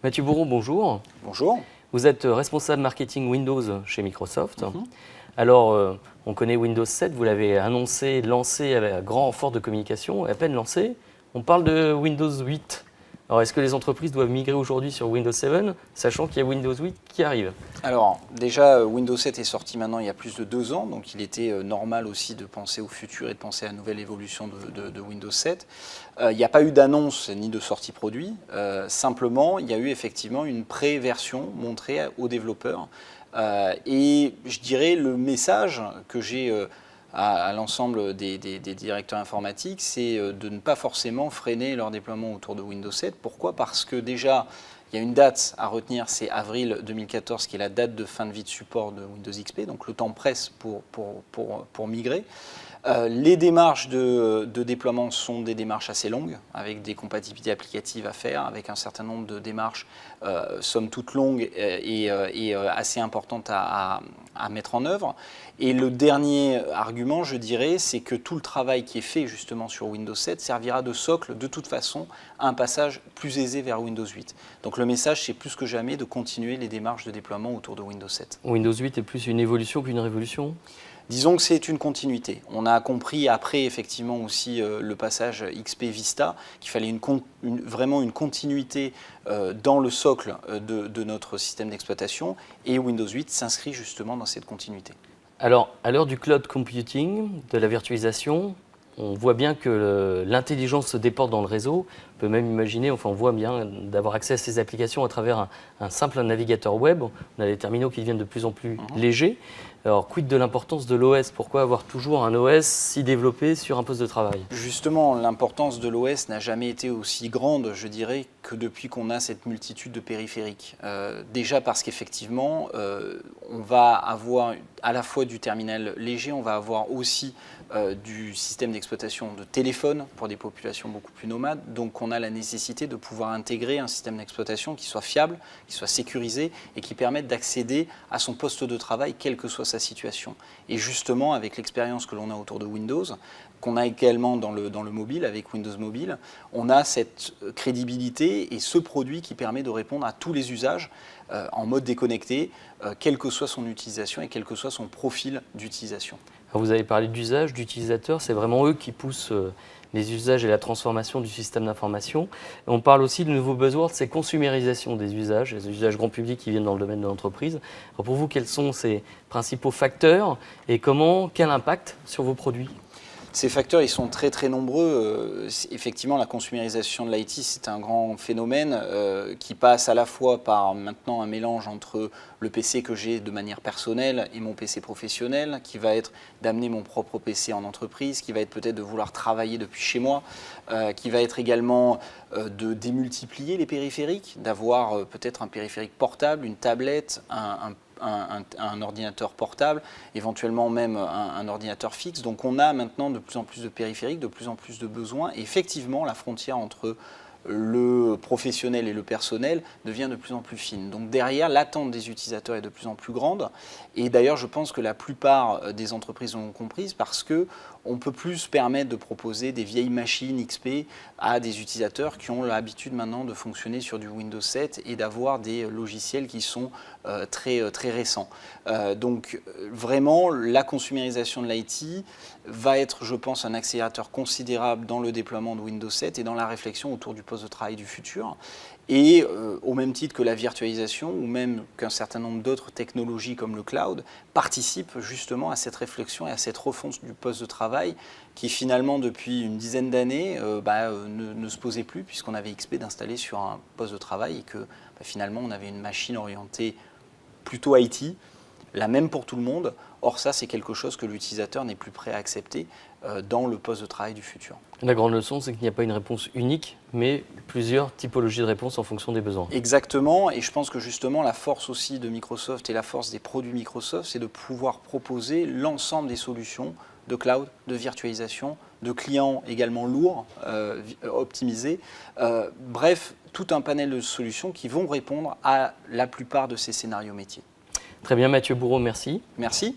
Mathieu Bourreau, bonjour. Bonjour. Vous êtes responsable marketing Windows chez Microsoft. Alors, on connaît Windows 7, vous l'avez annoncé, lancé avec un grand effort de communication, et à peine lancé, on parle de Windows 8. Alors, est-ce que les entreprises doivent migrer aujourd'hui sur Windows 7, sachant qu'il y a Windows 8 qui arrive? Alors, déjà, Windows 7 est sorti maintenant il y a plus de 2 ans, donc il était normal aussi de penser au futur et de penser à la nouvelle évolution de Windows 7. Il n'y a pas eu d'annonce ni de sortie produit, simplement, il y a eu effectivement une pré-version montrée aux développeurs. Et je dirais le message que j'ai à l'ensemble des directeurs informatiques, c'est de ne pas forcément freiner leur déploiement autour de Windows 7. Pourquoi? Parce que déjà, il y a une date à retenir, c'est avril 2014, qui est la date de fin de vie de support de Windows XP, donc le temps presse pour migrer. Les démarches de déploiement sont des démarches assez longues, avec des compatibilités applicatives à faire, avec un certain nombre de démarches, somme toute longues et assez importantes à mettre en œuvre. Et le dernier argument, je dirais, c'est que tout le travail qui est fait justement sur Windows 7 servira de socle, de toute façon, à un passage plus aisé vers Windows 8. Donc le message, c'est plus que jamais de continuer les démarches de déploiement autour de Windows 7. Windows 8 est plus une évolution qu'une révolution? Disons que c'est une continuité. On a compris après effectivement aussi le passage XP Vista qu'il fallait vraiment une continuité dans le socle de notre système d'exploitation, et Windows 8 s'inscrit justement dans cette continuité. Alors, à l'heure du cloud computing, de la virtualisation, on voit bien que l'intelligence se déporte dans le réseau. On peut même imaginer, enfin on voit bien d'avoir accès à ces applications à travers un simple navigateur web. On a des terminaux qui deviennent de plus en plus légers. Alors, quid de l'importance de l'OS? Pourquoi avoir toujours un OS si développé sur un poste de travail? Justement, l'importance de l'OS n'a jamais été aussi grande, je dirais, que depuis qu'on a cette multitude de périphériques. Déjà parce qu'effectivement, on va avoir à la fois du terminal léger, on va avoir aussi du système d'exploitation de téléphone pour des populations beaucoup plus nomades. Donc on a la nécessité de pouvoir intégrer un système d'exploitation qui soit fiable, qui soit sécurisé et qui permette d'accéder à son poste de travail, quelle que soit sa situation. Et justement, avec l'expérience que l'on a autour de Windows, qu'on a également dans le mobile, avec Windows Mobile, on a cette crédibilité et ce produit qui permet de répondre à tous les usages en mode déconnecté, quelle que soit son utilisation et quel que soit son profil d'utilisation. Vous avez parlé d'usage, d'utilisateurs, c'est vraiment eux qui poussent les usages et la transformation du système d'information. On parle aussi de nouveaux buzzwords, c'est consumérisation des usages, les usages grand public qui viennent dans le domaine de l'entreprise. Alors pour vous, quels sont ces principaux facteurs et quel impact sur vos produits? Ces facteurs, ils sont très très nombreux. Effectivement, la consumérisation de l'IT, c'est un grand phénomène qui passe à la fois par maintenant un mélange entre le PC que j'ai de manière personnelle et mon PC professionnel, qui va être d'amener mon propre PC en entreprise, qui va être peut-être de vouloir travailler depuis chez moi, qui va être également de démultiplier les périphériques, d'avoir peut-être un périphérique portable, une tablette, un ordinateur portable, éventuellement même un ordinateur fixe. Donc on a maintenant de plus en plus de périphériques, de plus en plus de besoins. Et effectivement, la frontière entre le professionnel et le personnel devient de plus en plus fine. Donc derrière, l'attente des utilisateurs est de plus en plus grande. Et d'ailleurs, je pense que la plupart des entreprises l'ont comprise parce qu'on ne peut plus se permettre de proposer des vieilles machines XP à des utilisateurs qui ont l'habitude maintenant de fonctionner sur du Windows 7 et d'avoir des logiciels qui sont très récents. Donc vraiment, la consumérisation de l'IT va être, je pense, un accélérateur considérable dans le déploiement de Windows 7 et dans la réflexion autour du poste de travail du futur. Et au même titre que la virtualisation ou même qu'un certain nombre d'autres technologies comme le cloud participent justement à cette réflexion et à cette refonte du poste de travail qui finalement depuis une dizaine d'années ne se posait plus puisqu'on avait XP d'installer sur un poste de travail et que finalement on avait une machine orientée plutôt IT, la même pour tout le monde. Or ça, c'est quelque chose que l'utilisateur n'est plus prêt à accepter dans le poste de travail du futur. La grande leçon, c'est qu'il n'y a pas une réponse unique, mais plusieurs typologies de réponses en fonction des besoins. Exactement, et je pense que justement la force aussi de Microsoft et la force des produits Microsoft, c'est de pouvoir proposer l'ensemble des solutions de cloud, de virtualisation, de clients également lourds, optimisés. Bref, tout un panel de solutions qui vont répondre à la plupart de ces scénarios métiers. Très bien, Mathieu Bourreau, merci. Merci.